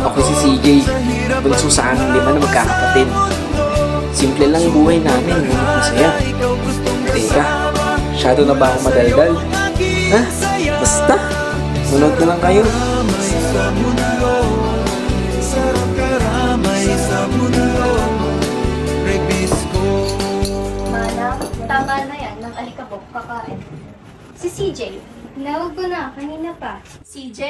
Ako si CJ, bunso sa aming 5 na magkakapatid. Simple lang buhay namin, ngunit masaya. Teka, shadow na ba ako madaldal? Ha? Basta, munod na lang kayo. Manang, tama na yan, ng alikabok, kakain. Si CJ, tinawag ko na, kanina pa. CJ!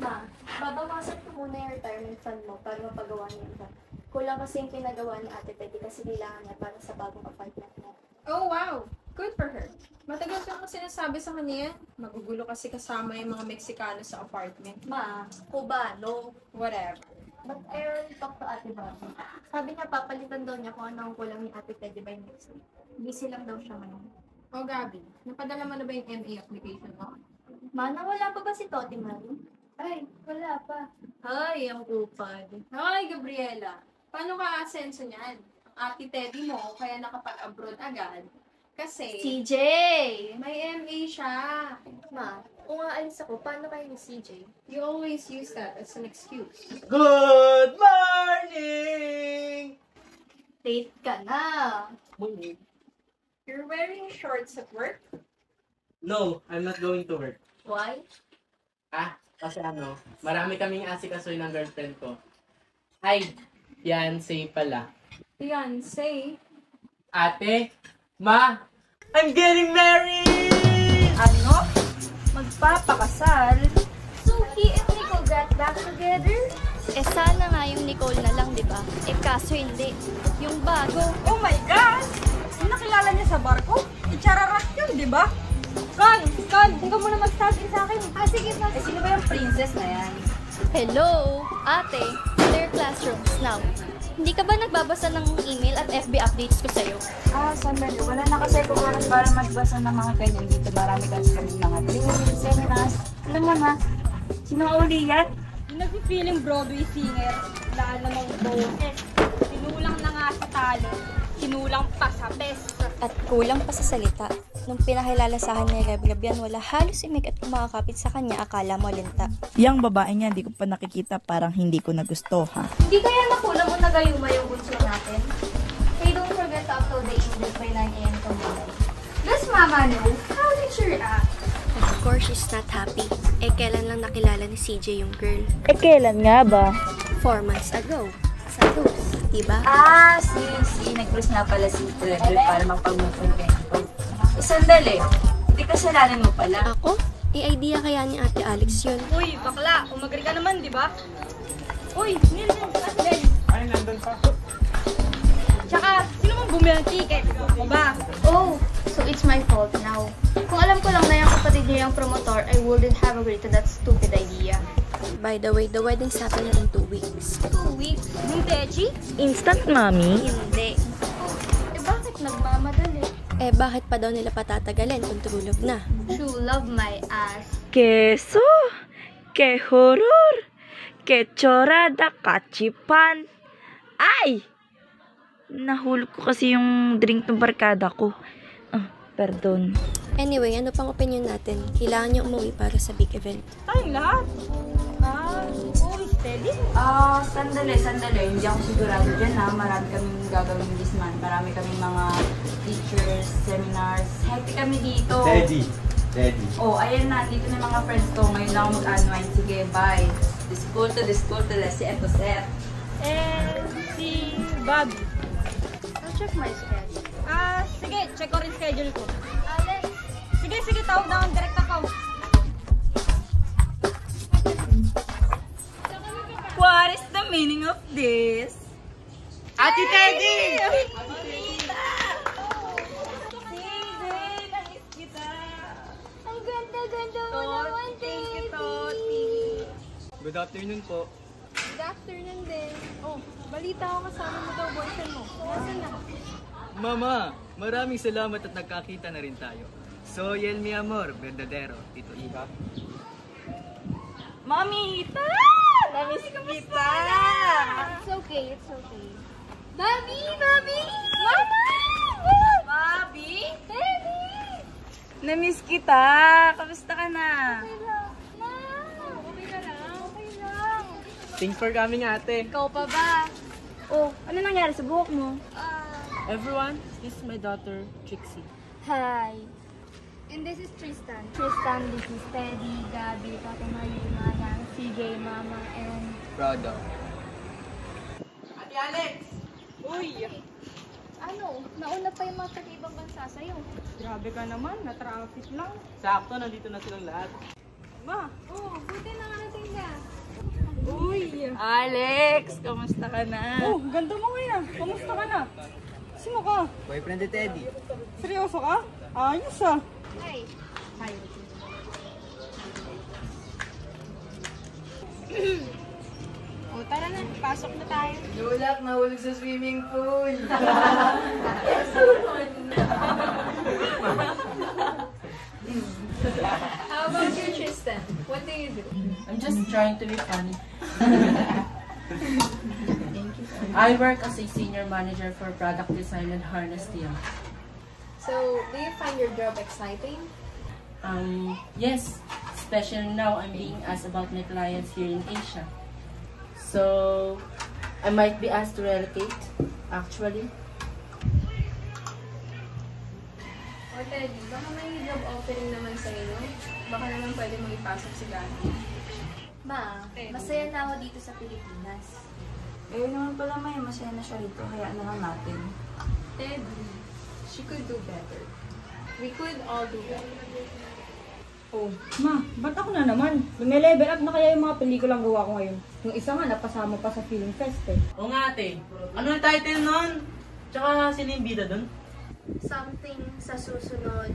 Ma, babawasan ko muna yung retirement fund mo para mapagawa niya yung fund. Kulang kasi yung pinagawa ni Ate Betty kasi kailangan niya para sa bagong apartment niya. Oh, wow! Good for her. Matagal ko naman sinasabi sa kanya, magugulo kasi kasama yung mga Meksikano sa apartment. Ma, Cubano. Whatever. But I already talked to Ate Bobby. Sabi niya, papalitan daw niya kung ano ang kulang ni Ate Teddy by next week. Busy lang daw siya ngayon. Oh, Gabi, napadala mo na ba yung MA application mo? Ma, nawala pa ba si Toti Mari? Ay, wala pa. Ay, ang kupad. Ay, Gabriela, paano ka asenso niyan? Ang Ate Teddy mo, kaya nakapag-abroad agad. Kasi, CJ! may MA siya. Ma, kung aalis ako, paano kayo ni CJ? You always use that as an excuse. Good morning! Late ka na. Morning. You're wearing shorts at work? No, I'm not going to work. Why? Kasi marami kaming asikasuy ng girlfriend ko. Ay, fiancé pala. Fiancé? Ate, Ma, I'm getting married! Ano? Magpapakasal? So, he and Nicole got back together? Eh, sana nga yung Nicole na lang, di ba? Eh, kaso hindi. Yung bago. Oh my gosh! Yung nakilala niya sa barko? Ichararat yun, di ba? Con, ikaw muna mag-start sa akin. Sige pa. Eh, sino ba yung princess na yan? Hello, ate. Clear classrooms now. Hindi ka ba nagbabasa ng email at FB updates ko sa'yo? Sandali. Wala na kasi kung oras para magbasa ng mga ganyan dito. Marami kasi kami mga trainings, seminars. Alam mo na, sino ang uli yan? Yung nag-feeling Broadway singer. Wala namang boses. Sinulang na nga sa talo. Sinulang pa sa best. At kulang pa sa salita. Nung pinakilala sa akin ni Rev yan, wala halos imik at kumakapit sa kanya, akala mo linta. Yang babae niya, hindi ko pa nakikita, parang hindi ko nagustuhan. Hindi kaya nakulang o nagayuma yung bunso natin? Hey, don't forget to upload the email by 9 AM tomorrow. Does Mama know? How did she react? Of course, she's not happy. Eh, kailan lang nakilala ni CJ yung girl? Eh, kailan nga ba? 4 months ago. Sa cruise, diba? Si nag-cruise nga pala si Trevor para magpag-move kayo. Sandali, hindi kasalanan mo pala. Ako? I-idea kaya ni Ate Alex yun. Uy, bakla, umagri ka naman, di ba? Uy, Nil, Aslen. Ay, nandun pa. Tsaka, sino mong bumili ng ticket? Ako ba? Oh, so it's my fault now. Kung alam ko lang na yung kapatid niya yung promotor, I wouldn't have agreed to that stupid idea. By the way, the wedding's happening in 2 weeks. 2 weeks? Hindi, Instant, mami? Hindi. Eh bakit nagmamadali? Eh, bakit pa daw nila patatagalin kung tulog na? True love my ass. Queso! Que horror! Que chorada kachipan! Ay! Nahulog ko kasi yung drink ng barkada ko. Pardon. Anyway, ano pang opinion natin? Kailangan niyo umuwi para sa big event. Tayong lahat. Steady? Sandali. Hindi ako sigurado dyan ha. Marami kaming gagawin this month. Marami kaming mga teachers, seminars. Hectic kami dito. Daddy. Oh, ayan na. Dito na yung mga friends ko. Ngayon lang ako mag-unwind. Sige, bye. This school to si Eto Seth. And si Bobby. I'll check my schedule. Sige. Check ko rin schedule ko. Alex, Sige. Tawag na akong direct account. What is the meaning of this? Ate Teddy! ang ganda-ganda mo naman, Teddy. Good afternoon po. Good afternoon din. Oh, balita ko kasama mo daw boyfriend mo. Nasaan na? Mama, maraming salamat at nagkakita na rin tayo. Soy el mi amor, verdadero, Tito Iha. Mamita! Namiss kita! It's okay. Bobby! Mama! Bobby? Teddy! Namiss kita! Kamusta ka na? Ma! Thanks for coming, ate. Ikaw pa ba? Oh, ano nangyari sa buhok mo? Everyone, this is my daughter, Trixie. Hi. And this is Tristan. Tristan, this is Teddy, Gabi, Tate Marina, yan, CJ, Mama, and... Proud of. Ano? Nauna pa yung mga taga-ibang bansa sa'yo. Grabe ka naman, na-traffic lang. Sakto, nandito na silang lahat. Ma, buti na nga natin ka. Alex, kamusta ka na? Oh, ganda mo ngayon. Kamusta ka na? Sino ka? Boyfriend ni Teddy. Seryoso ka? Ayos ah. Hi. O tara na, pasok na tayo. Tulak, nahulog sa swimming pool. How about you, Tristan? What do you do? I'm just trying to be funny. I work as a senior manager for product design and harness team. So, do you find your job exciting? Yes, especially now I'm being asked about my clients here in Asia. So, I might be asked to relocate, actually. O Teddy, baka may job offering naman sa inyo. Baka naman pwede mo ipasok si Gani. Ma, masaya na ako dito sa Pilipinas. Eh, naman pala may masaya na siya rito, kaya na lang natin. Teddy, she could do better. We could all do better. Oh, ma, ba't ako na naman? Lume-level up na kaya yung mga pelikulang gawa ko ngayon. Yung isa nga, napasama pa sa film fest eh. Oo nga ate, ano yung title nun? Tsaka sino yung bida dun? Something sa susunod.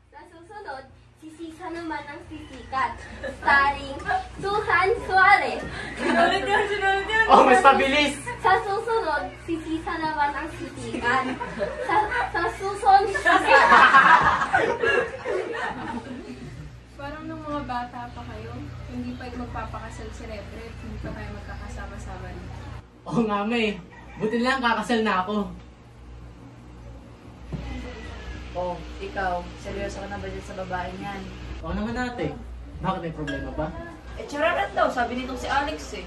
Sa susunod, sisisa naman ang sisikat. Starring Susan Suarez. Sinulit yan! Oh, mas pabilis! Sa susunod, sisisa naman ang sisikat. Sa susunod, sisikat. Parang nung mga bata pa kayo, hindi pa yung magpapakasal si Rebre, hindi pa kayo magkakasama-sama rin. Oo nga may, buti lang kakasal na ako. Oh, ikaw, seryoso ka na ba dyan sa babaeng yan? Oo naman ate, bakit may problema ba? Eh, chararat daw, sabi nitong si Alex eh.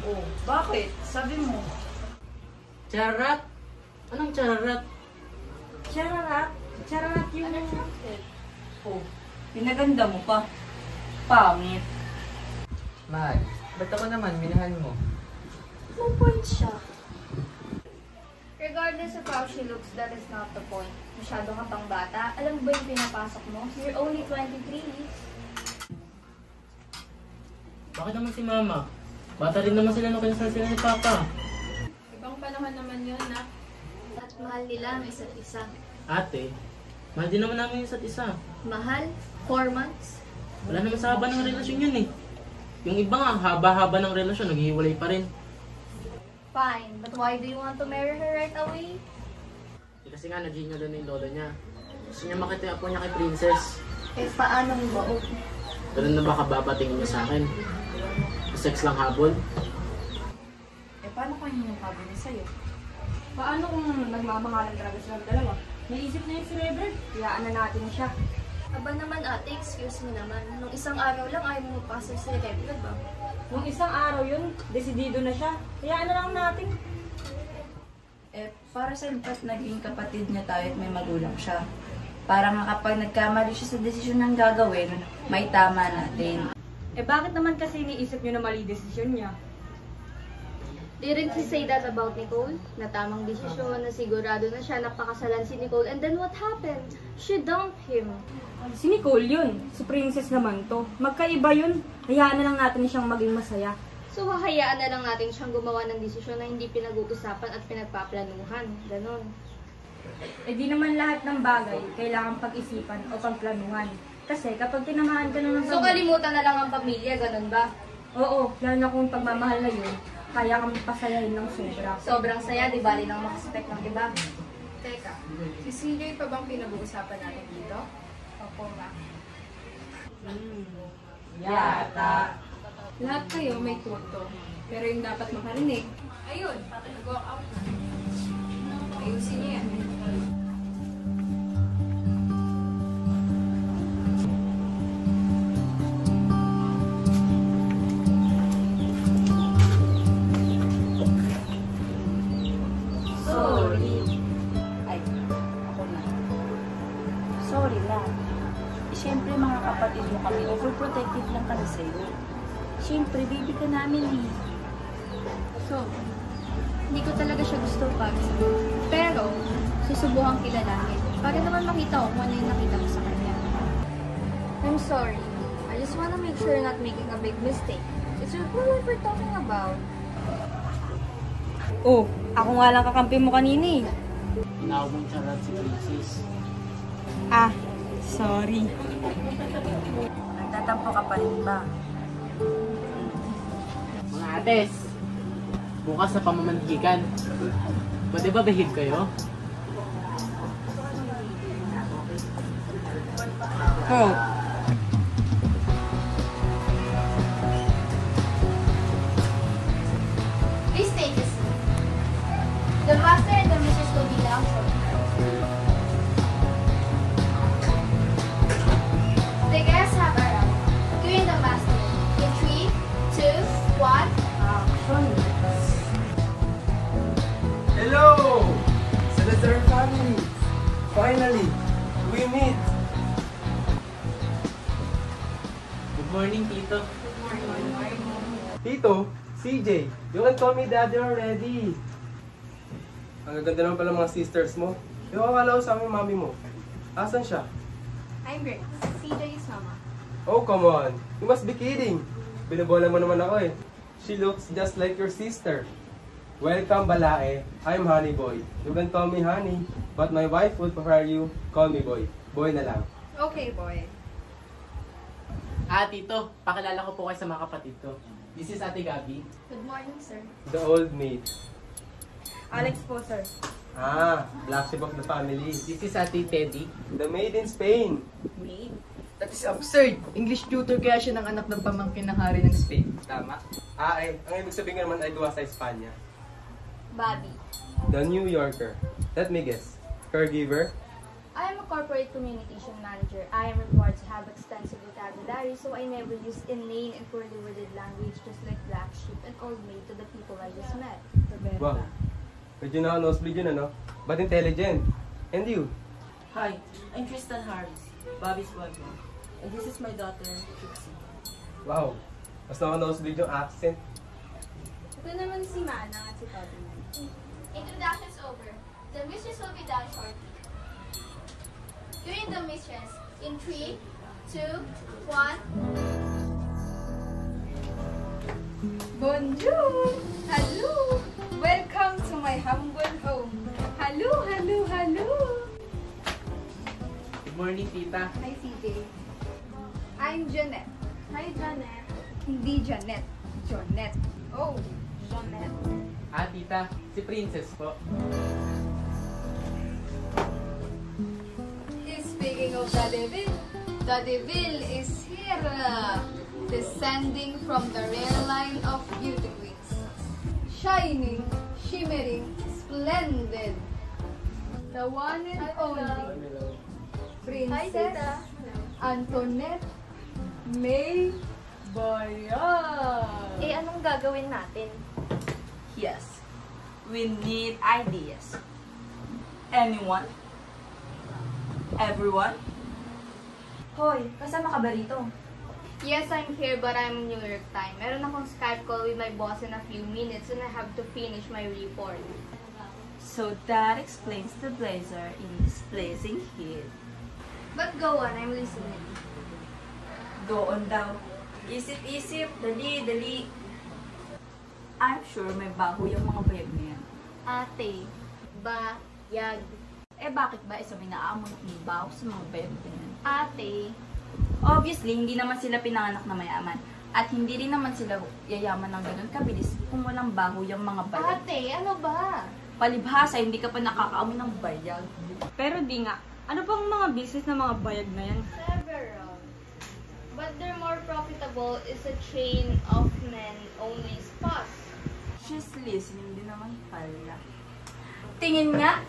Oh, bakit? Sabi mo. Chararat? Anong chararat? Chararat? Chararat yung... Oh, pinaganda mo pa. Pangit. Mahal, ba't ako naman, minahal mo? May point siya. Regardless of how she looks, that is not the point. Masyado ka pang bata. Alam mo ba yung pinapasok mo? You're only 23. Bakit naman si mama? Bata rin naman sila nung kinasal sila ni papa. Ibang panahon naman yun, na. At mahal nila ang isa't isa. Ate, mahal din naman namin yung isa't isa. Mahal? 4 months? Wala naman sa haba ng relasyon yun eh. Yung iba nga, haba-haba ng relasyon, naghihiwalay pa rin. Fine, but why do you want to marry her right away? Kasi nga, nag-genial na yung lolo niya. Gusto niya makita yung apo niya kay Princess. Eh, paano mo? Ganun na baka babatingin niya sa akin. Sex lang habol. Eh, paano kung yung sabi niya sa'yo? Paano kung nagmamahalan talaga silang dalawa? Naisip na yung si Reverend, kayaan na natin siya. Aba naman ate, excuse me naman. Nung isang araw lang ayaw mo magpasok si Rebecca ba? Nung isang araw yun, desidido na siya. Kayaan na lang natin. Eh, para sa impact naging kapatid niya tayo at may magulang siya. Para nga kapag nagkamali siya sa desisyon ng gagawin, may tama natin. Eh bakit naman kasi iniisip niyo na mali desisyon niya? Didn't he say that about Nicole? Na tamang desisyon, na sigurado na siya napakasalan si Nicole. And then what happened? She dumped him. Si Nicole yun. Si Princess naman to. Magkaiba yun. Hayaan na lang natin siyang maging masaya. So hahayaan na lang natin siyang gumawa ng desisyon na hindi pinag-uusapan at pinagpaplanuhan. Ganon. Eh di naman lahat ng bagay kailangan pag-isipan o pagplanuhan. Kasi kapag tinamaan ka na ng So kalimutan na lang ang pamilya, ganon ba? Oo, lalo na kung pagmamahal na yun, kaya kang pasayahin ng sobra. Sobrang saya, di bali nang makasipek ng iba. Teka, si CJ pa bang pinag-uusapan natin dito? Opo ba? Yata. Lahat kayo may tuto, pero yung dapat makarinig, ayun, nag-walk out na. Ayusin niya yan. kapatid mo kami, overprotective lang kami sa'yo. Siyempre, baby ka namin eh. So, hindi ko talaga siya gusto, Pags. Pero, susubukan kilalanin. Para naman makita ko kung ano yung nakita mo sa kanya. I'm sorry. I just wanna make sure you're not making a big mistake. It's your who we're talking about. Oh, ako nga lang kakampi mo kanina eh. Tinawag mong charot si Princess. Ah, sorry. Nagtatampo ka pa rin ba? Mga ates, bukas sa pamamanhikan. Pwede ba behave kayo? Oh, Please take a seat. The master and the mistress will be down shortly. The guests have arrived. You and the master. In 3, 2, 1, action. Hello! Salazar family! Finally, we meet! Good morning, Tito. Tito, CJ, you can call me daddy already. Ang gaganda naman pala mga sisters mo. Yung akala ko sa amin mami mo. Asan siya? I'm Grace. CJ is mama. Oh, come on. You must be kidding. Binabola mo naman ako eh. She looks just like your sister. Welcome, Balae. I'm Honey Boy. You can call me Honey, but my wife would prefer you call me Boy. Boy na lang. Okay, boy. Tito, pakilala ko po kayo sa mga kapatid ko. This is Ate Gabi. Good morning, sir. The old maid. Alex po, sir. Ah, black sheep of the family. This is Ate Teddy. The maid in Spain. Maid? That is absurd! English tutor kaya siya ng anak ng pamangkin ng hari ng Spain. Tama? Ang ibig sabihin naman ay duwa sa Espanya. Bobby. The New Yorker. Let me guess. Caregiver? I am a corporate communication manager. I am required to have extensive vocabulary, so I never use inane and poorly worded language just like black sheep and old maid to the people I just met. Wow. Medyo na-nosebleed yun, ano? But intelligent. And you? Hi, I'm Tristan Harris, Bobby's boyfriend. And this is my daughter, Trixie. Wow. Mas na-nosebleed yung accent. Ito naman si Mana at si Toby. Introductions over. The mistress will be done shortly. During the mistress, in 3, 2, 1. Bonjour! Hello! Welcome to my humble home. Hello, hello, hello! Good morning, Tita. Hi, CJ. I'm Janet. Hi, Janet. Hindi Janet. Janet. Oh, Janet. Tita, si Princess po. Speaking of the devil is here, descending from the rare line of beauty queens. Shining, shimmering, splendid. The one and only Princess Antoinette May Bayan. Anong gagawin natin? Yes. We need ideas. Anyone? Everyone? Hoy, kasama ka ba rito? Yes, I'm here, but I'm New York time. Meron akong Skype call with my boss in a few minutes and I have to finish my report. So that explains the blazer in this blazing heat. But go on, I'm listening. Go on daw. Isip-isip, dali. I'm sure may bago yung mga bayag na yan. Ate, bayag. Bakit ba isa may naamoy ng baho sa mga bayag na yan? Ate, Obviously, hindi naman sila pinanganak na mayaman. At hindi rin naman sila yayaman ng ganun kabilis kung walang baho yung mga bayag. ate, ano ba? Palibhasa, hindi ka pa nakakaamoy ng bayag. Pero di nga, ano pang mga business na mga bayag na yan? Several. But their more profitable is a chain of men-only spas. She's listening din naman pala. Tingin nga!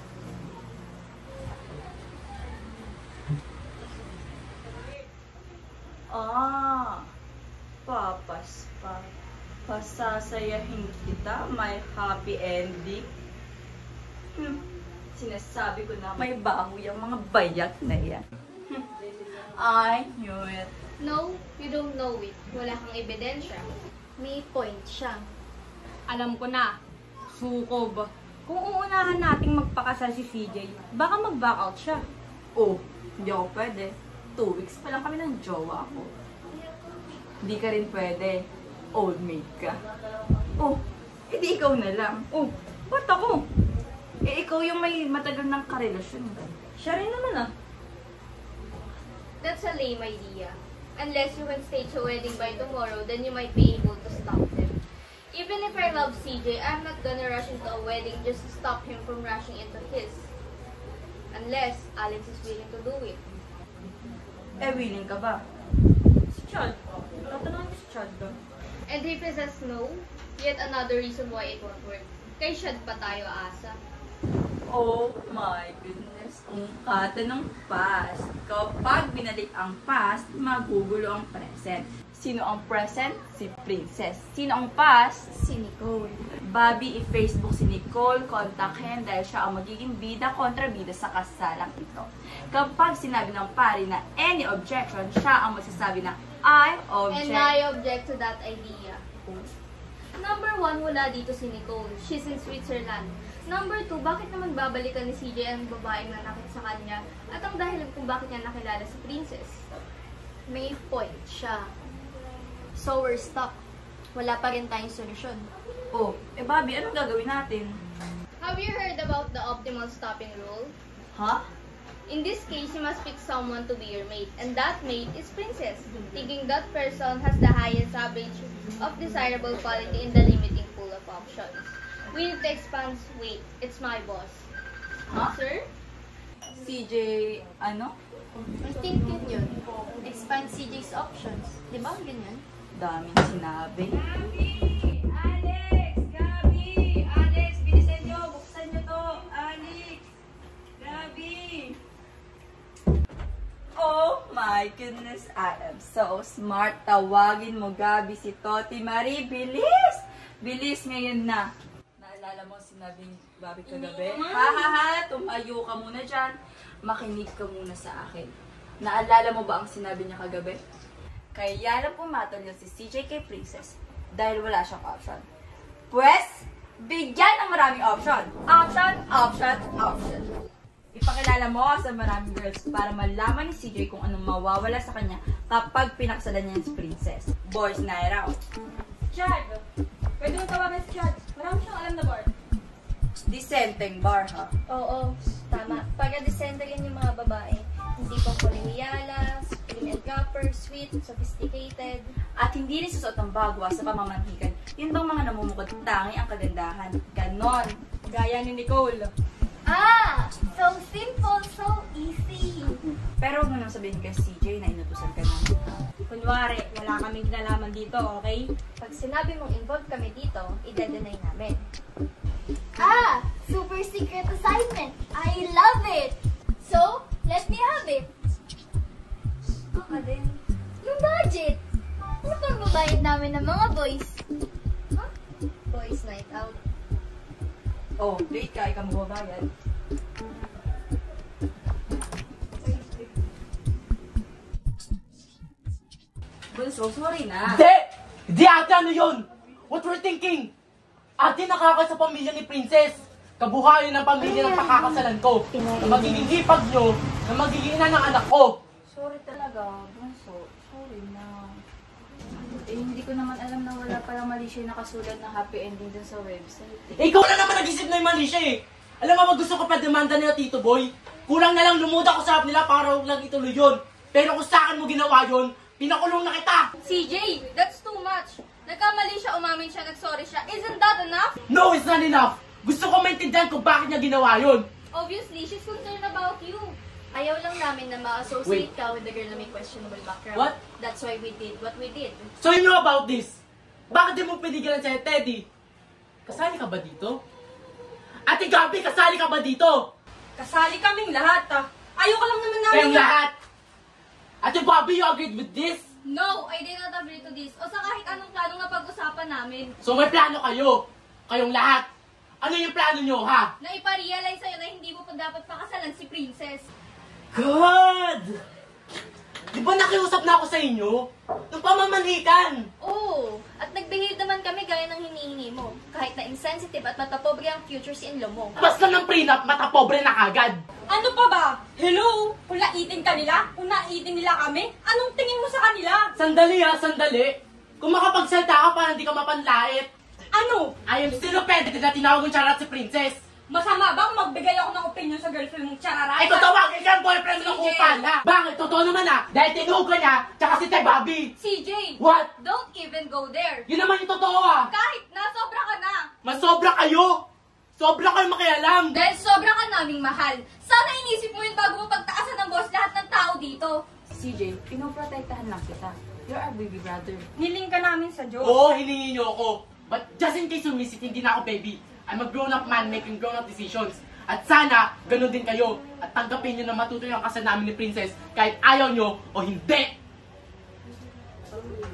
Pasasayahin kita, may happy ending. Sinasabi ko na may baho yung mga bayag na yan. I knew it. No, you don't know it. Wala kang ebidensya. May point siya. Alam ko na. Sukob. Kung uunahan nating magpakasal si CJ, baka mag-back out siya. Oh, hindi ako pwede. 2 weeks pa lang kami ng jowa ko. Hindi ka rin pwede. Old maid ka. Oh, edi ikaw na lang. Oh, ba't ako? Eh, ikaw yung may matagal ng karelasyon. Siya rin naman ah. That's a lame idea. Unless you can stage a wedding by tomorrow, then you might be able to stop them. Even if I love CJ, I'm not gonna rush into a wedding just to stop him from rushing into his. Unless Alex is willing to do it. Eh, willing ka ba? Si Chad. Tatanungin ko si Chad ba? And if he says no, yet another reason why it won't work. Kay Shad pa tayo asa. Oh my goodness. Ang kata ng past. Kapag binalik ang past, magugulo ang present. Sino ang present? Si Princess. Sino ang past? Si Nicole. Bobby, i-Facebook si Nicole, kontakin dahil siya ang magiging bida kontra bida sa kasalang ito. Kapag sinabi ng pari na any objection, siya ang magsasabi na I object. And I object to that idea. Number 1, wala dito si Nicole. She's in Switzerland. Number 2, bakit naman babalikan ni CJ ang babaeng nanakit sa kanya at ang dahilan kung bakit niya nakilala si Princess? May point siya. So we're stuck. Wala pa rin tayong solusyon. Oh, eh Bobby, anong gagawin natin? Have you heard about the optimal stopping rule? Huh? In this case, you must pick someone to be your mate, and that mate is Princess, thinking that person has the highest average of desirable quality in the limiting pool of options. We need to expand. Wait, it's my boss. Huh? Sir? CJ, ano? I think yun. Expand CJ's options. Di ba? Ganyan. Daming sinabi. Alex! Gabi! Alex, bilisan nyo! Buksan nyo to! Alex! Gabi! Oh my goodness, I am so smart. Tawagin mo, Gabi, si Toti Marie. Bilis! Bilis ngayon na. Naalala mo sinabing Bobby kagabi? Ha! Tumayo ka muna dyan. Makinig ka muna sa akin. Naalala mo ba ang sinabi niya kagabi? Kaya lang pumatol niya si CJ kay Princess dahil wala siyang option. Pwes, bigyan ng maraming option. Option, option, option. Ipakilala mo sa maraming girls para malaman ni CJ kung anong mawawala sa kanya kapag pinakasalan niya si Princess. Boys night out. Chad! Pwede mo tawagan si Chad. Marami siyang alam na bar. Disenteng bar, ha? Oo, tama. Pagka-decenter yan yung mga babae. Hindi pang kolehiyala, prim and proper, sweet, sophisticated. At hindi rin susot ang bagwa sa pamamanhikan. Yun bang mga namumukod tangi ang kagandahan. Ganon. Gaya ni Nicole. Ah! So simple, so easy. Pero huwag mo nang sabihin kay CJ na inutusan ka namin. Kunwari, wala kaming kinalaman dito, okay? Pag sinabi mong involved kami dito, i-deny namin. Ah! Super secret assignment! I love it! So, let me have it! Ako din. Yung budget! Ano pang babayad namin ng mga boys? Huh? Boys night out. Oh, late ka, ikaw magbabayad. Bunso, sorry na. Hindi! Hindi ate, ano yun? What we're thinking? Ate, nakakal sa pamilya ni Princess. Kabuhayan ng pamilya ng pakakasalan ko. Na magiging hipag nyo, na magiging ina ng anak ko. Sorry talaga, Bunso. Sorry na. Eh, hindi ko naman alam na wala palang mali siya nakasulat ng happy ending dun sa website. Ikaw na naman nag-isip na yung mali siya eh. Alam mo, gusto ko pa demanda nila Tito Boy. Kulang na lang lumuda ko sa harap nila para lang ituloy yun. Pero kung sa akin mo ginawa yun, pinakulong na kita! CJ, that's too much. Nagkamali siya, umamin siya, nagsorry siya. Isn't that enough? No, it's not enough! Gusto ko maintindihan kung bakit niya ginawa yun. Obviously, she's concerned about you. Ayaw lang namin na ma-associate ka with the girl na may questionable background. What? That's why we did what we did. So you know about this? Bakit di mo pinigilan sa'yo, Teddy? Kasali ka ba dito? Ate Gabi, kasali ka ba dito? Kasali kaming lahat, ah. Ayoko lang naman namin. Kayong lahat! Ate Bobby, you agreed with this? No, I did not agree to this. O sa kahit anong planong na pag-usapan namin. So may plano kayo? Kayong lahat? Ano yung plano nyo, ha? Na iparealize sa'yo na hindi mo pa dapat pakasalan si Princess. Good! Di ba nakiusap na ako sa inyo? Nung pamamanhikan! Oo, at nag-behave naman kami gaya ng hinihingi mo. Kahit na insensitive at matapobre ang future si in-law mo. Basta ng prenup, matapobre na kagad! Ano pa ba? Hello? Kung naitin ka nila? Kung naitin nila kami? Anong tingin mo sa kanila? Sandali ha, sandali! Kung makapagsalta ka para hindi ka mapanlait. Ano? I am still offended na tinawag mong charat si Princess. Masama ba kung magbigay ako ng opinion sa girlfriend mong charara? Ay, tawagin ka ang boyfriend mo ng kupala! Bakit? Totoo naman dahil tinuog ka niya, tsaka si Te Bobby! CJ! What? Don't even go there! Yun naman yung totoo Kahit na, sobra ka na! Masobra kayo! Sobra kayo makialam! Dahil sobra ka naming mahal. Sana inisip mo yun bago mo pagtaasan ng boss lahat ng tao dito. CJ, pinoprotektahan lang kita. You're our baby brother. Niling ka namin sa Diyos. Oo, hiningi niyo ako. But just in case sumisit, hindi na ako baby. I'm a grown-up man making grown-up decisions. At sana, ganun din kayo. At tanggapin niyo na matutoy ang kasal namin ni Princess kahit ayaw niyo o hindi.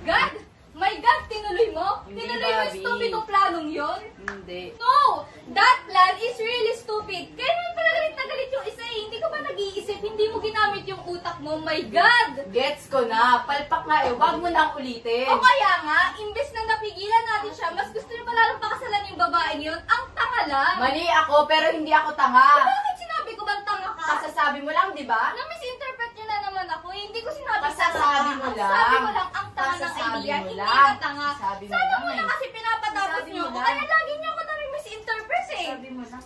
God! My God, tinuloy mo? Hindi, Tinuloy mo yung Bobby. stupid ng planong yon? Hindi. No! That plan is really stupid. Kaya naman pala galit na galit yung isa eh. Hindi ka ba nag-iisip? Hindi mo ginamit yung utak mo? My God! Gets ko na. Palpak nga eh. Huwag mo nang ulitin. O kaya nga, imbes na napigilan natin siya, mas gusto niya pa lalong pakasalan yung babaeng yun. Ang tanga lang! Mali ako, pero hindi ako tanga. Bakit sinabi ko bang tanga ka? Kasasabi mo lang, di ba? Na-misinterpret niyo na naman ako. Hindi ko sinabi Kasasabi mo lang. Sabi ko lang, ang tanga ng Kasasabi idea. mo Hindi lang. ka tanga. Sabi mo Sana lang mo na eh. kasi pinapatapos Sabi niyo mo ako. lang. Kaya lagi niyo ako namin misinterpret eh. Sabi mo lang.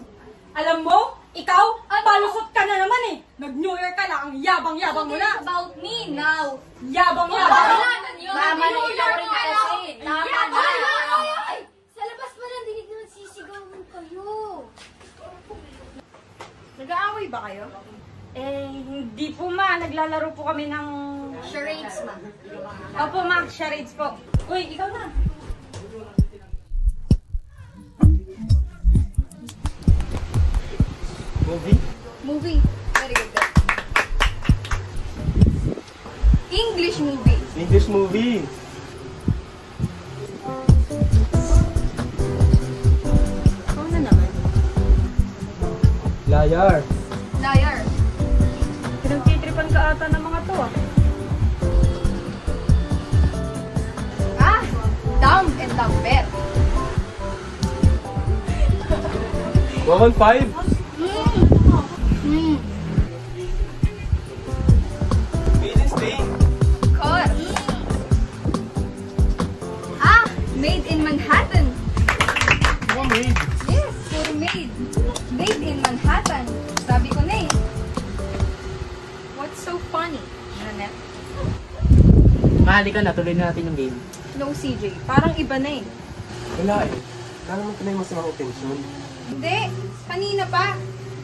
Alam mo, ikaw, Ano? palusot ka na naman eh. Nag-New Year ka lang, ang yabang-yabang mo na. It's about me now. Yabang-yabang mo na. Kasalanan yun. Tama na New ikaw Year rin mo kasi. kayo. Tama Yabang na. yun. Ay, sa labas pa lang, dinig naman sisigawan kayo. Nag-aaway ba kayo? Eh, hindi po ma. Naglalaro po kami ng... Charades, ma. Opo ma, charades po. Uy, ikaw na. Movie. Very good, guys. English movie. English movie. Ano na naman? Liar. Liar. Pinagtitripan ka ata ng mga to ah. Ah, Dumb and Dumber. 115. Made in Spain. Course. Ah, Made in Manhattan. Ano made? Yes, puro made. Made in Manhattan. Sabi ko na eh. What's so funny, Jeanette? Mahali ka na, tuloy na natin yung game. No, CJ. Parang iba na eh. Wala eh. Kala mo tuloy mas mga atensyon. Hindi. Kanina pa.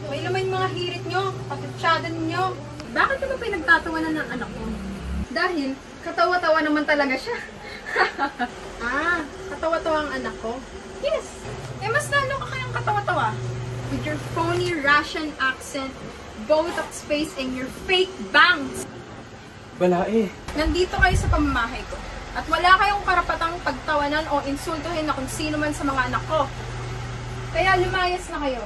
May laman yung mga hirit nyo. Patutsada ninyo. Bakit mo pinagtatawanan ng anak mo? Dahil katawa-tawa naman talaga siya. Ah, katawa-tawa ang anak ko? Yes. Eh, mas lalo ka kayang katawa-tawa. With your phony Russian accent, Botox face, and your fake bangs. Wala eh. Nandito kayo sa pamamahay ko. At wala kayong karapatang pagtawanan o insultuhin na kung sino man sa mga anak ko. Kaya lumayas na kayo.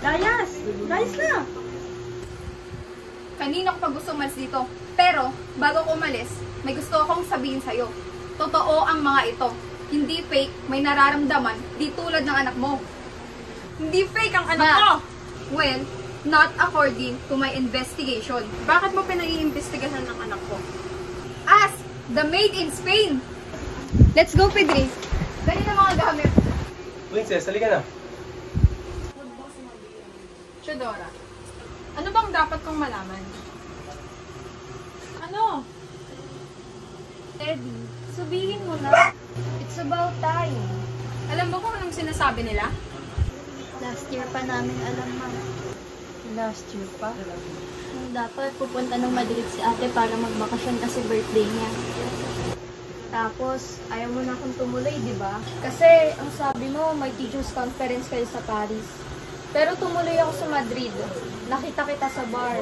Layas! Layas na! Kanina ko pa gusto umalis dito. Pero, bago ko umalis, may gusto akong sabihin sa'yo. Totoo ang mga ito. Hindi fake, may nararamdaman, di tulad ng anak mo. Hindi fake ang anak ko! Well, not according to my investigation. Bakit mo pinag-iimbestigahan ng anak ko? Ask the maid in Spain! Let's go, Pedri! Dali na mga gamit. Princess, halika na. Chidora, ano bang dapat kong malaman? Ano? Eddie, sabihin mo na. It's about time. Alam mo kung anong sinasabi nila? Last year pa namin alam, ma. Last year pa? Dapat pupunta ng Madrid si ate para magbakasyon kasi birthday niya. Tapos, ayaw mo na akong tumuloy, di ba? Kasi, ang sabi mo, may teachers conference kayo sa Paris. Pero tumuloy ako sa Madrid. Nakita kita sa bar.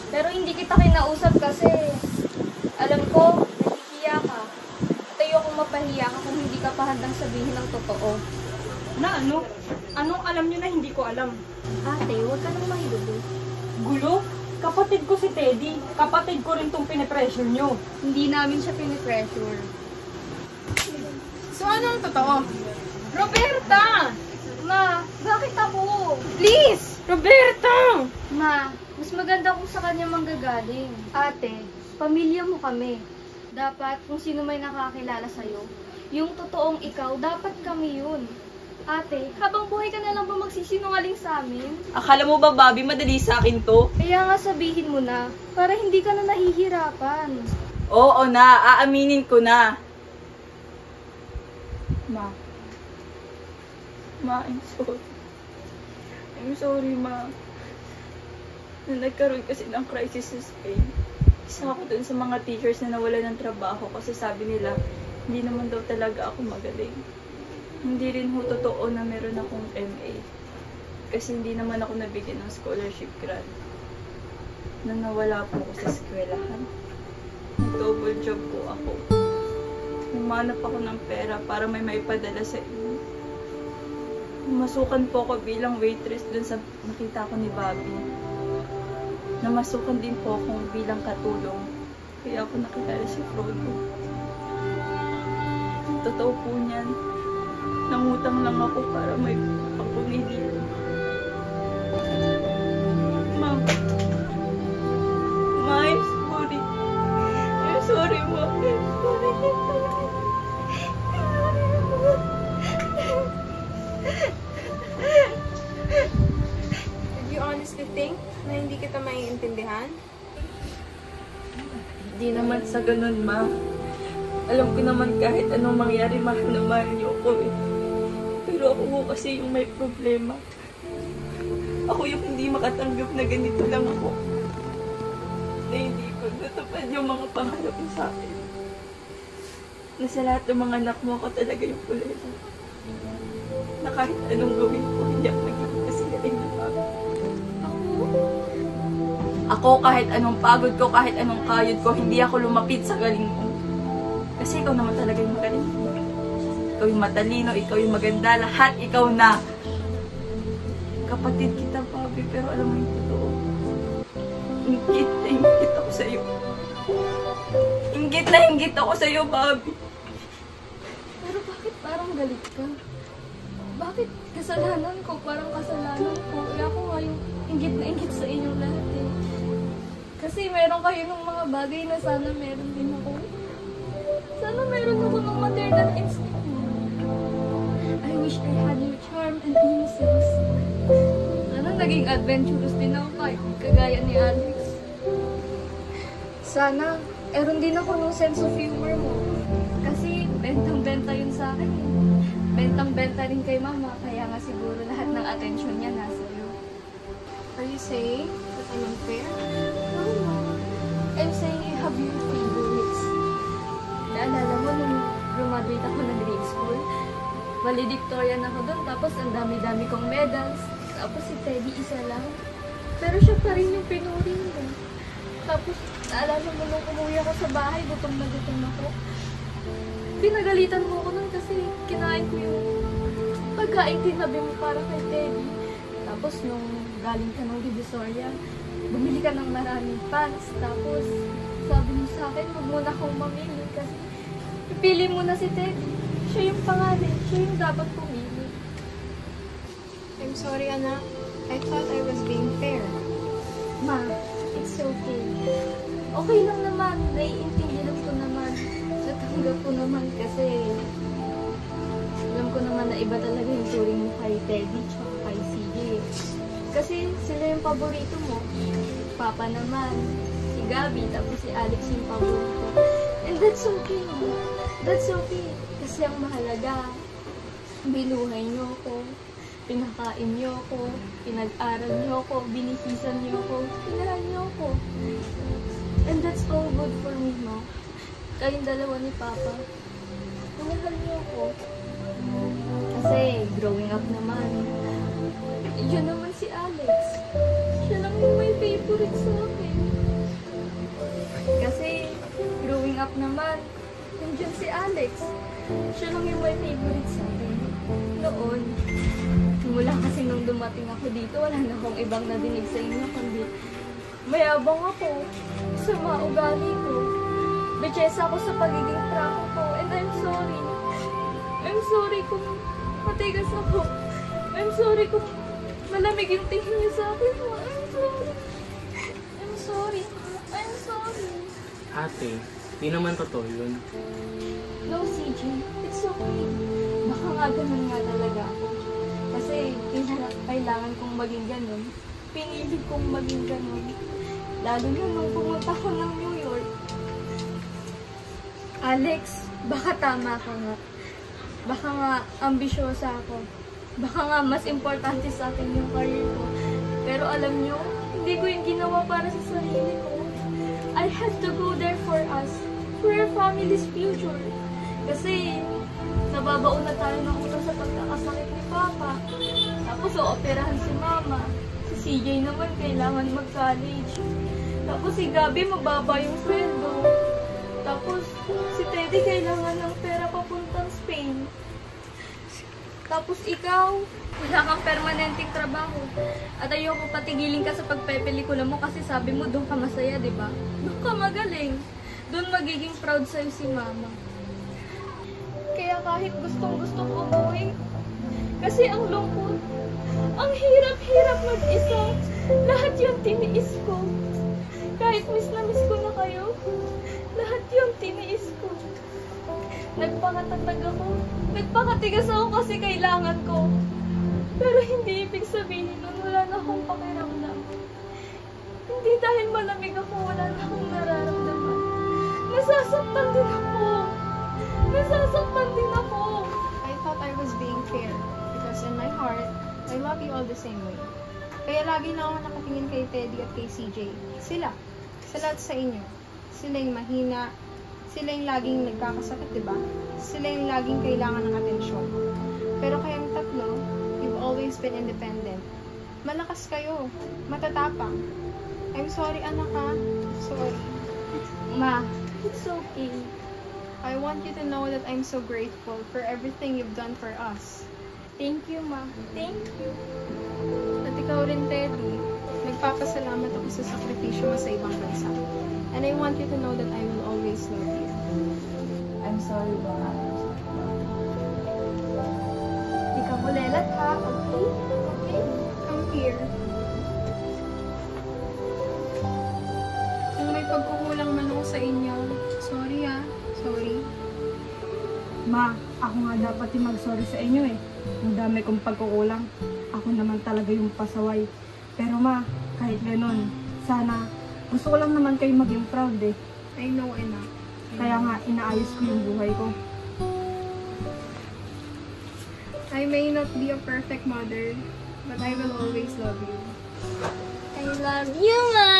Pero hindi kita kinausap kasi alam ko, nahihiya ka. At ayokong mapahiya ka kung hindi ka pa handang sabihin ng totoo. Na ano? Anong alam nyo na hindi ko alam? Ate, huwag ka nang mahilulo. Gulo? Kapatid ko si Teddy. Kapatid ko rin tong pinipressure nyo. Hindi namin siya pinipressure. So ano ang totoo? Roberta! Ma, bakit ako? Please! Roberta! Ma, mas maganda kung sa kanya manggagaling. Ate, pamilya mo kami. Dapat kung sino may nakakilala sa'yo, yung totoong ikaw, dapat kami yun. Ate, habang buhay ka na lang ba magsisinungaling sa amin? Akala mo ba, Bobby, madali sa akin to? Kaya nga sabihin mo na, para hindi ka na nahihirapan. Oo na, aaminin ko na. Ma, I'm sorry. I'm sorry, Ma. Na nagkaroon kasi ng crisis sa Spain. Isa ako dun sa mga teachers na nawalan ng trabaho kasi sabi nila, hindi naman daw talaga ako magaling. Hindi rin ho totoo na meron akong MA. Kasi hindi naman ako nabigyan ng scholarship grant. Nang nawala po ako sa eskwelahan. Double job po ako. Humanap ako ng pera para may maipadala sa inyo. Namasukan po ako bilang waitress dun sa nakita ko ni Bobby. Namasukan din po ako bilang katulong. Kaya ako nakilala si Frodo. Totoo po niyan. Nangutang lang ako para may pagpumili. Ma'am. Ma, I'm sorry. I'm sorry, Ma'am. I'm sorry. Did you honestly think na hindi kita maiintindihan? Hindi naman sa ganun, Ma. Alam ko naman kahit anong mangyari, mahal na mahal niyo ako eh. Pero ako ko kasi yung may problema. Ako yung hindi makatanggap na ganito lang ako. Na hindi ko natupad yung mga pangarap mo sa akin. Na sa lahat ng mga anak mo, ako talaga yung kulero. Na kahit anong gawin ko, hindi ako naging kasigaling ng pagod. Ako kahit anong pagod ko, kahit anong kayod ko, hindi ako lumapit sa galing mo. Kasi ikaw naman talaga yung magaling. Ikaw yung matalino, ikaw yung maganda, lahat ikaw na. Kapatid kita, Bobby, pero alam mo yung totoo. Inggit na inggit ako sa'yo. Inggit na inggit ako sa'yo, Bobby. Pero bakit parang galit ka? Bakit kasalanan ko? Parang kasalanan ko. Kaya ako nga yung inggit na inggit sa inyong lahat eh. Kasi meron kayo ng mga bagay na sana meron din ako. Sana meron ako ng maternal instinct mo. I wish I had your charm and innocence. Sana naging adventurous din ako kahit kagaya ni Alex. Sana meron din ako ng sense of humor mo. Kasi bentang-benta yun sa akin eh. Bentang-benta rin kay Mama, kaya nga siguro lahat ng atensyon niya nasa iyo. Are you saying that I'm unfair? No, I'm saying you have your favorites. Naalala mo nung graduate ako ng grade school? Valedictorian ako doon, tapos ang dami-dami kong medals. Tapos si Teddy isa lang. Pero siya pa rin yung pinuri mo. Tapos naalala mo nung umuwi ako sa bahay, gutom na gutom ako. Pinagalitan mo ko nun kasi kinain ko yung pagkain tinabi mo para kay Teddy. Tapos nung galing ka ng Divisoria, bumili ka ng maraming pants. Tapos sabi mo sa akin, huwag muna akong mamili kasi pipili mo na si Teddy. Siya yung pangalan, siya yung dapat pumili. I'm sorry, anak. I thought I was being fair. Ma, it's okay. Okay lang naman, naiintindihan ko naman. Natanggap ko naman kasi alam ko naman na iba talaga yung turing mo kay Teddy tsaka kay CJ. Kasi sila yung paborito mo. Papa naman, si Gabi, tapos si Alex yung paborito. And that's okay. That's okay. Kasi ang mahalaga, binuhay niyo ako, pinakain niyo ako, pinag-aral niyo ako, binihisan niyo ako, pinahan niyo ako. And that's all good for me, no? Kayong dalawa ni Papa, pinahal niyo ako. Kasi, growing up naman, yun naman si Alex. Siya lang yung may favorite sa akin. Kasi, growing up naman, nandiyan si Alex. Siya lang yung may favorite sa akin. Noon, mula kasi nung dumating ako dito, wala na akong ibang nadinig sa inyo, kundi Mayabang ako sa mga ugali ko. Bechesa ako sa pagiging trako ko. And I'm sorry. I'm sorry kung matigas ako. I'm sorry kung malamig yung tingin niyo sa akin. I'm sorry. I'm sorry. I'm sorry. Ate, di naman totoo yun. No, CJ. It's okay. Baka nga ganun nga talaga ako. Kasi kailangan kong maging ganun. Pinili kong maging ganun. Lalo na nung pumunta ko ng New York. Alex, baka tama ka nga. Baka nga ambisyosa ako. Baka nga mas importante sa akin yung career ko. Pero alam nyo, hindi ko yung ginawa para sa sarili ko. I had to go there for us. For our family's future. Kasi nababaon na tayo ng utang sa pagkakasakit ni Papa. Tapos ooperahan si Mama. Si CJ naman kailangan mag-college. Tapos si Gabi mababa yung sweldo. Tapos si Teddy kailangan ng pera papuntang Spain. Tapos ikaw, wala kang permanenteng trabaho. At ayoko patigilin ka sa pagpepelikula mo kasi sabi mo doon ka masaya, di ba? Doon ka magaling. Doon magiging proud sa'yo si Mama. Kaya kahit gustong-gusto ko umuwi, kasi ang lungkot, ang hirap-hirap mag-isa, lahat yung tiniis ko. Kahit miss na miss ko na kayo, lahat yung tiniis ko. Nagpakatatag ako, nagpakatigas ako kasi kailangan ko. Pero hindi ibig sabihin nun wala na akong pakiramdam. Hindi dahil malamig ako, wala na akong nararamdaman. Nasasaktan din ako. Nasasaktan din ako. I thought I was being fair because in my heart, I love you all the same way. Kaya lagi na ako nakatingin kay Teddy at kay CJ. Sila. Sa lahat sa inyo. Sila yung mahina. Sila yung laging nagkakasakit, diba? Sila yung laging kailangan ng atensyon. Pero kayong tatlo, you've always been independent. Malakas kayo. Matatapang. I'm sorry, anak ha. Sorry. Ma, it's okay. I want you to know that I'm so grateful for everything you've done for us. Thank you, Ma. Thank you. At ikaw rin, Teddy. Nagpapasalamat ako sa sakripisyo mo sa ibang bansa. And I want you to know that I will always love you. I'm sorry, ba? Di ka bulelat, ha? Okay? Okay? Come here. Kung may pagkukulang man ako sa inyo, sorry ha. Sorry. Ma, ako nga dapat yung mag-sorry sa inyo eh. Ang dami kong pagkukulang. Ako naman talaga yung pasaway. Pero ma, kahit ganun, sana, gusto ko lang naman kayo maging proud eh. I know, enough. Kaya nga, inaayos ko yung buhay ko. I may not be a perfect mother, but I will always love you. I love you, Ma!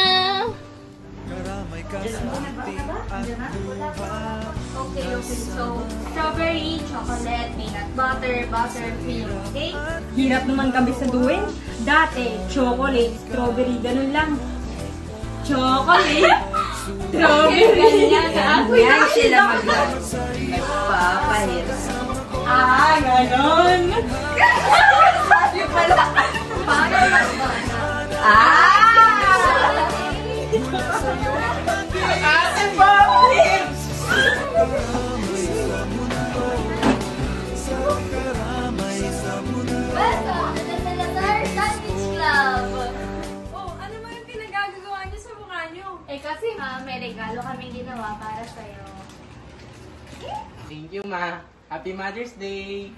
Okay. So, strawberry, chocolate, peanut butter, buttercream, okay? Hirap naman kami saduin. Dati, chocolate, strawberry, ganun lang. Chocolate, strawberry. Yan sila magpapahirap. Ganon. Yung pala. Welcome to the Salazar Sandwich Club! Oh, ano mo yung pinagagagawa niyo sa mukha niyo? Eh kasi nga, may regalo kaming ginawa para sa'yo. Thank you, Ma. Happy Mother's Day!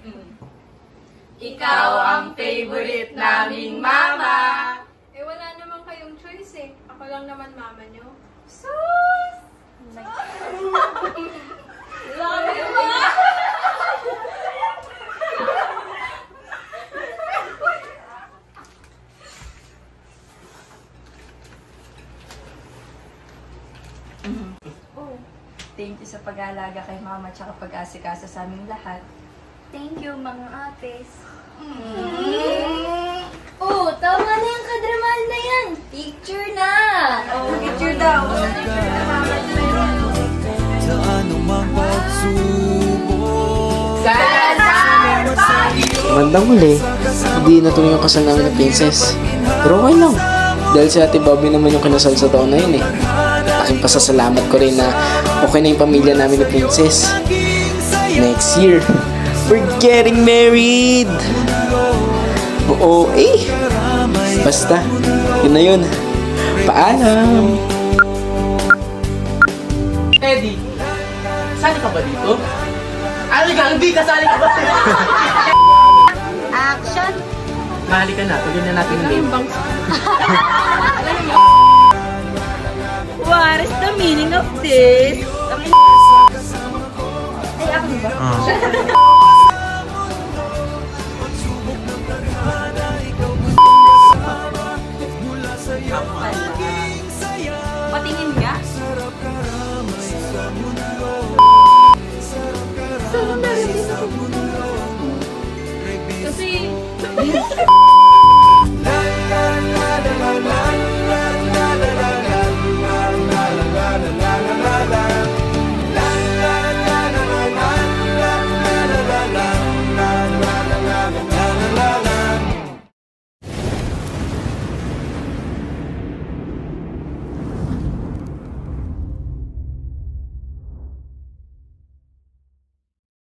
Ikaw ang favorite naming mama! Eh, wala naman kayong choice eh. Ako lang naman mama niyo. Sus! Love you, Ma! Thank you sa pag-aalaga kay mama at pag-asikasa sa aming lahat. Thank you, mga ates. Oh, tama na yung kadramal na yan. Picture na. Oh, picture daw. Sa anumang pagsubok. Bandang huli, hindi natuloy yung kasal namin ng princess. Pero okay lang. Dahil si Ate Bobby naman yung kinasal sa taon na yun eh. Aking pasasalamat ko rin na okay na yung pamilya namin ni Princess. Next year, we're getting married! Oo, eh. Basta, yun na yun. Paalam! Teddy, sali ka ba dito? Ay, hindi ka sali ka ba? Action! Mahali ka na, tuloy na natin yung game. What is the meaning of this? Ay, ako ba? Patingin nga. Kasi...